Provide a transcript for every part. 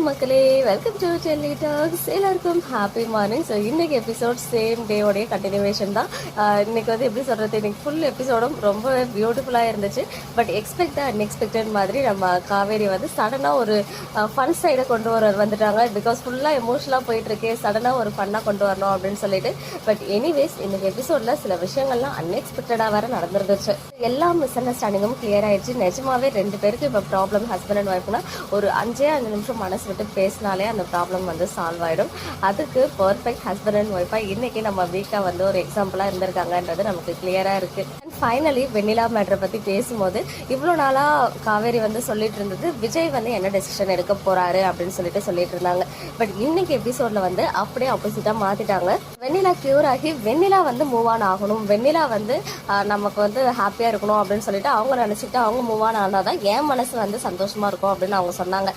மக்களே, welcome to Selli tax. எல்லாருக்கும் happy morning. So இன்னைக்கு எபிசோட் சேம் டேவோடைய கண்டினியூவேஷன் தான். இன்னைக்கு வந்து எப்படி சொல்கிறது, இன்னைக்கு ஃபுல் எபிசோடும் ரொம்ப பியூட்டிஃபுல்லாக இருந்துச்சு. பட் அன்எக்ஸ்பெக்டட் மாதிரி நம்ம காவேரி வந்து சடனாக ஒரு ஃபன் சைடை கொண்டு வந்துட்டாங்க. பிகாஸ் ஃபுல்லாக எமோஷனலாக போயிட்டுருக்கு, சடனாக ஒரு ஃபன்னாக கொண்டு வரணும் அப்படின்னு சொல்லிட்டு. பட் எனிவேஸ் இன்னைக்கு எபிசோடில் சில விஷயங்கள்லாம் அன்எக்ஸ்பெக்டடாக வேறு நடந்துருந்துச்சு. எல்லா மிஸ் அண்டர்ஸ்டாண்டிங்கும் கிளியர் ஆயிடுச்சு. நிஜமாவே 2 பேருக்கு இப்போ ப்ராப்ளம் ஹஸ்பண்ட் அண்ட் ஒய்ஃப்னா ஒரு 5 நிமிஷம் மனசு விட்டு பேசினாலே அந்த ப்ராப்ளம் வந்து சால்வ் ஆகிடும். அதுக்கு பர்ஃபெக்ட் ஹஸ்பண்ட் அண்ட் ஒய்ஃபாக இன்றைக்கி நம்ம வீக்காக வந்து ஒரு எக்ஸாம்பிளாக இருந்திருக்காங்கன்றது நமக்கு கிளியராக இருக்குது. அண்ட் ஃபைனலி வெண்ணிலா மேட்டரை பற்றி பேசும்போது இவ்வளோ நாளாக காவேரி வந்து சொல்லிட்டு இருந்தது விஜய் வந்து என்ன டெசிஷன் எடுக்க போகிறாரு அப்படின்னு சொல்லிட்டு இருந்தாங்க. பட் இன்னைக்கு எபிசோடில் வந்து அப்படியே ஆப்போசிட்டாக மாற்றிட்டாங்க. வெண்ணிலா க்யூர் ஆகி வெண்ணிலா வந்து மூவ் ஆன் ஆகணும், வெண்ணிலா வந்து நமக்கு வந்து ஹாப்பியாக இருக்கணும் அப்படின்னு சொல்லிட்டு அவங்க நினச்சிட்டு அவங்க மூவ் ஆன் ஆனால் தான் என் மனசு வந்து சந்தோஷமாக இருக்கும் அப்படின்னு அவங்க சொன்னாங்க.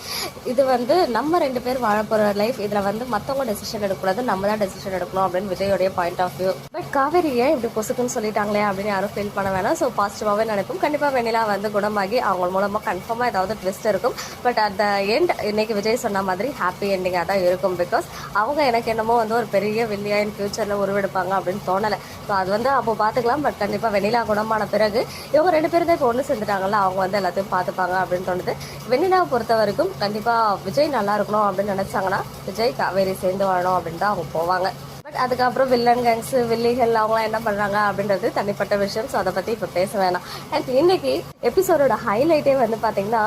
இது வந்து நம்ம 2 பேர் வாழ போகிற லைஃப், இதில் வந்து மற்றவங்க டெசிஷன் எடுக்கக்கூடாது, நம்ம தான் டெசிஷன் எடுக்கணும் அப்படின்னு விஜயோடைய point of view. But Kaveri ஏன் இப்படி பொசுக்குன்னு சொல்லிட்டாங்களே அப்படின்னு யாரும் ஃபீல் பண்ண வேணாம். ஸோ பாசிட்டிவாகவே நினைப்போம். கண்டிப்பாக வெண்ணிலா வந்து குணமாகி அவங்க மூலமாக கன்ஃபார்மாக ஏதாவது ட்விஸ்ட் இருக்கும். பட் அட் த எண்ட் இன்னைக்கு விஜய் சொன்ன மாதிரி ஹாப்பி எண்டிங்காக தான் இருக்கும். பிகாஸ் அவங்க எனக்கு என்னமோ வந்து ஒரு பெரிய வில்லியாக இன் ஃபியூச்சரில் உருவெடுப்பாங்க அப்படின்னு தோணலை. ஸோ அது வந்து அப்போ பார்த்துக்கலாம். பட் கண்டிப்பாக வெண்ணிலா குணமான பிறகு இவங்க 2 பேரும் தான் இப்போ ஒன்று சேர்ந்துட்டாங்கல்ல, அவங்க வந்து எல்லாத்தையும் பார்த்துப்பாங்க அப்படின்னு தோணுது. வெண்ணிலாவை பொறுத்த வரைக்கும் கண்டிப்பாக விஜய் நல்லா இருக்கணும் அப்படின்னு நினச்சாங்கன்னா விஜய் காவேரி சேர்ந்து வாழணும் அப்படின்னு தான் அவங்க போவாங்க. பட் அதுக்கப்புறம் வில்லன் கேங்ஸ் வில்லிகள் அவங்களாம் என்ன பண்ணுறாங்க அப்படின்றது தனிப்பட்ட விஷயம். ஸோ அதை பற்றி இப்போ பேச வேணாம். அண்ட் இன்னைக்கு எபிசோடோட ஹைலைட்டே வந்து பார்த்தீங்கன்னா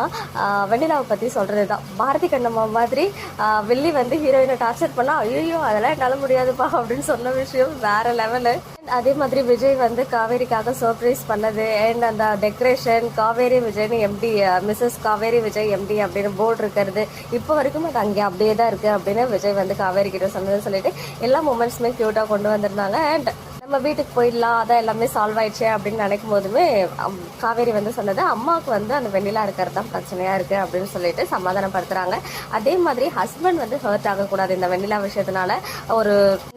வெண்ணிலாவை பற்றி சொல்கிறது தான். பாரதி கண்ணம்மா மாதிரி வில்லி வந்து ஹீரோயினை டார்ச்சர் பண்ணால் ஐயோ அதெல்லாம் என்னால் முடியாதுப்பா அப்படின்னு சொன்ன விஷயம் வேறு லெவலு. அதே மாதிரி விஜய் வந்து காவேரிக்காக சர்ப்ரைஸ் பண்ணது அண்ட் அந்த டெக்கரேஷன் காவேரி விஜய்னு MD Mrs Kaveri Vijay MD அப்படின்னு போர்டு இருக்கிறது இப்போ வரைக்கும் அது அங்கே அப்படியே தான் இருக்குது அப்படின்னு விஜய் வந்து காவேரி கிட்ட சொன்னதுன்னு சொல்லிட்டு எல்லா மூமெண்ட்ஸுமே க்யூட்டாக கொண்டு வந்திருந்தாங்க. அண்ட் நம்ம வீட்டுக்கு போயிடலாம், அதான் எல்லாமே சால்வ் ஆயிடுச்சு அப்படின்னு நினைக்கும் போதுமே காவேரி வந்து சொன்னது அம்மாவுக்கு வந்து அந்த வெண்ணிலா இருக்கிறது தான் பிரச்சனையாக இருக்குது அப்படின்னு சொல்லிட்டு சமாதானப்படுத்துகிறாங்க. அதே மாதிரி ஹஸ்பண்ட் வந்து ஹர்ட் ஆகக்கூடாது இந்த வெண்ணிலா விஷயத்தினால.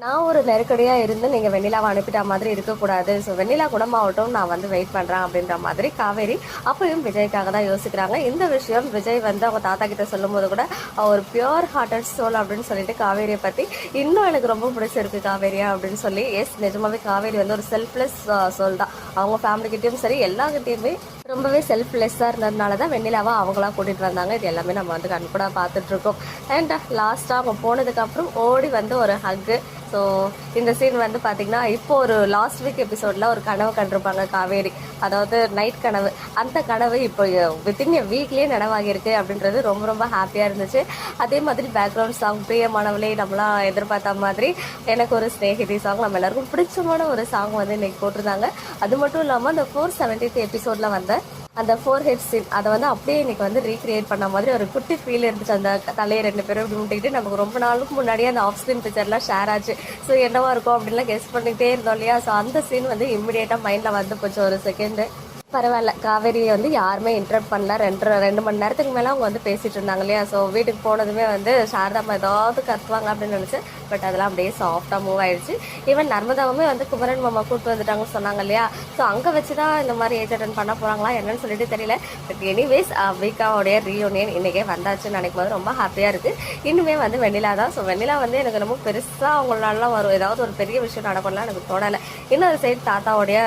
நான் ஒரு நெருக்கடியாக இருந்து நீங்கள் வெண்ணிலாவை அனுப்பிட்ட மாதிரி இருக்கக்கூடாது. ஸோ வெண்ணிலா குணமாகட்டும், நான் வந்து வெயிட் பண்ணுறேன் அப்படின்ற மாதிரி காவேரி அப்பயும் விஜய்க்காக தான் யோசிக்கிறாங்க. இந்த விஷயம் விஜய் வந்து அவங்க தாத்தா கிட்ட சொல்லும் போது கூட ஒரு பியோர் ஹார்ட்டட் சோல் அப்படின்னு சொல்லிட்டு காவேரியை பற்றி இன்னும் எனக்கு ரொம்ப பிடிச்சிருக்கு காவேரியா அப்படின்னு சொல்லி. எஸ், நிஜமாவே காவேரி வந்து ஒரு செல்ஃப்லெஸ் சோல் தான். அவங்க ஃபேமிலிக்கிட்டையும் சரி எல்லாருக்கிட்டையுமே ரொம்பவே செல்ஃப்லெஸ்ஸாக இருந்ததுனால தான் வெண்ணிலாவை அவங்களா கூட்டிகிட்டு வந்தாங்க. இது எல்லாமே நம்ம வந்து கண்கூடாக பார்த்துட்ருக்கோம். அண்ட் லாஸ்ட்டாக அவங்க போனதுக்கப்புறம் ஓடி வந்து ஒரு ஹக்கு. ஸோ இந்த சீன் வந்து பார்த்திங்கன்னா இப்போ ஒரு லாஸ்ட் வீக் எபிசோடில் ஒரு கனவு கண்டிருப்பாங்க காவேரி, அதாவது நைட் கனவு. அந்த கனவு இப்போ வித்தின் எ வீக்லேயே நனவாகியிருக்கு அப்படின்றது ரொம்ப ரொம்ப ஹாப்பியாக இருந்துச்சு. அதே மாதிரி பேக்ரவுண்ட் சாங் பிரியமானவளே நம்மளாம் எதிர்பார்த்த மாதிரி எனக்கு ஒரு ஸ்நேகிதி சாங் நம்ம எல்லாருக்கும் பிடிச்சமான ஒரு சாங் வந்து இன்றைக்கி போட்டிருந்தாங்க. அது மட்டும் இல்லாமல் அந்த 470th எபிசோடில் வந்த அந்த 4 ஹெட் சீன் அதை வந்து அப்படியே இன்னைக்கு வந்து ரீக்ரியேட் பண்ண மாதிரி ஒரு குட்டி ஃபீல் இருந்துச்சு. அந்த தலையை 2 பேரும் இப்படி முட்டிக்கிட்டு நமக்கு ரொம்ப நாளுக்கு முன்னாடியே அந்த ஆஃப் ஸ்க்ரீன் பிக்சர்லாம் ஷேர் ஆச்சு. ஸோ என்னவா இருக்கும் அப்படின்லாம் கெஸ் பண்ணிக்கிட்டே இருந்தோம் இல்லையா. ஸோ அந்த சீன் வந்து இம்மிடியேட்டாக மைண்டில் வந்து போச்சு ஒரு செகண்டு. பரவாயில்ல, காவேரியை வந்து யாருமே இன்டரப்ட் பண்ணல. 2 மணி நேரத்துக்கு மேலே அவங்க வந்து பேசிகிட்டு இருந்தாங்க இல்லையா. ஸோ வீட்டுக்கு போனதுமே வந்து சாரதாம்மா ஏதாவது கத்துவாங்க அப்படின்னு நினச்சேன். பட் அதெல்லாம் அப்படியே சாஃப்டாக மூவ் ஆயிடுச்சு. ஈவன் நர்மதாவுமே வந்து குமரன் மாமா கூப்பிட்டு வந்துட்டாங்கன்னு சொன்னாங்க இல்லையா. ஸோ அங்கே வச்சு தான் இந்த மாதிரி ஏஜ் அட்டன் பண்ண போகிறாங்களா என்னன்னு சொல்லிட்டு தெரியல. பட் எனிவேஸ் வீக்காவோடைய ரீயூனியன் இன்றைக்கே வந்தாச்சுன்னு நினைக்கும் போது ரொம்ப ஹாப்பியாக இருக்குது. இன்னுமே வந்து வெண்ணிலா தான். ஸோ வெண்ணிலா வந்து எனக்கு ரொம்ப பெருசாக அவங்களாலாம் வரும், ஏதாவது ஒரு பெரிய விஷயம் நடக்கணும்லாம் எனக்கு தோணலை. இன்னொரு சைடு தாத்தாவோடைய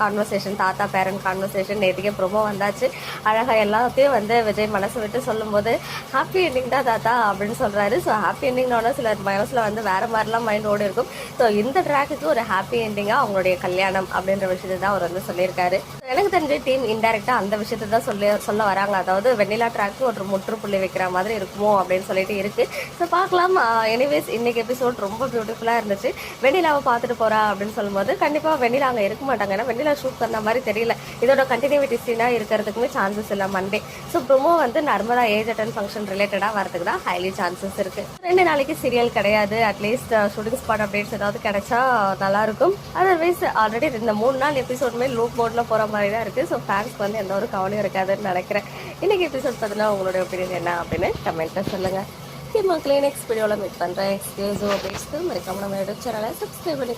கான்வர்சேஷன், தாத்தா பேரண்ட் கான்வர்சேஷன் நேற்றுக்கே ப்ரோமோ வந்தாச்சு. அழகாக எல்லாத்தையும் வந்து விஜய் மனசு விட்டு சொல்லும்போது ஹாப்பி எண்டிங் தான் தாத்தா அப்படின்னு சொல்கிறாரு. ஸோ ஹாப்பி எண்டிங்னோட சிலர் மனசில் வந்து வேறு மாதிரிலாம் மைண்ட் ஓடி இருக்கும். ஸோ இந்த ட்ராக்குக்கு ஒரு ஹாப்பி எண்டிங்காக அவங்களுடைய கல்யாணம் அப்படின்ற விஷயத்தை தான் அவர் வந்து சொல்லியிருக்காரு. எனக்கு தெரிஞ்ச டீம் இன்டெரக்டாக அந்த விஷயத்தை தான் சொல்ல வராங்க. அதாவது வெண்ணிலா ட்ராக்கு ஒரு முற்றுப்புள்ளி வைக்கிற மாதிரி இருக்குமோ அப்படின்னு சொல்லிட்டு இருக்குது. ஸோ பார்க்கலாம். எனிவேஸ் இன்னைக்கு எபிசோட் ரொம்ப பியூட்டிஃபுல்லாக இருந்துச்சு. வெண்ணிலாவை பார்த்துட்டு போகிறா அப்படின்னு சொல்லும்போது கண்டிப்பாக வெண்ணிலா அங்கே இருக்க மாட்டாங்க. ஏன்னா வெண்ணிலா ஷூட் பண்ண மாதிரி தெரியல. இதோட கண்டினியூட்டி சீனாக இருக்கிறதுக்குமே சான்சஸ் இல்லை மண்டே. ஸோ ப்ரோமோ வந்து நர்மதா ஏஜ் அட்டன் ஃபங்க்ஷன் ரிலேட்டடாக வரதுக்கு தான் ஹைலி சான்சஸ் இருக்குது. 2 நாளைக்கு சீரியல் கிடையாது. அட்லீஸ்ட் ஷூட்டிங் ஸ்பாட் அப்டேட்ஸ் ஏதாவது கிடைச்சா நல்லாயிருக்கும். அதர்வைஸ் ஆல்ரெடி இந்த 3 நாள் எபிசோடுமே லூப் மோடில் போகிற மாதிரி தான் இருக்குது. ஸோ ஃபேன்ஸ்க்கு வந்து எந்த ஒரு கவலையும் இருக்காதுன்னு நினைக்கிறேன். இன்றைக்கி எபிசோட் பார்த்தீங்கன்னா உங்களோட ஒப்பீனியன் என்ன அப்படின்னு கமெண்ட்டில் சொல்லுங்கள். மக்களே, நெக்ஸ்ட் வீடியோவில் மீட் பண்ணுறேன். எக்ஸ்க்ளூசிவ் அப்டேட்ஸ்க்கு மறக்காம நம்ம யூடியூப் சேனலை சப்ஸ்கிரைப் பண்ணிக்கோ.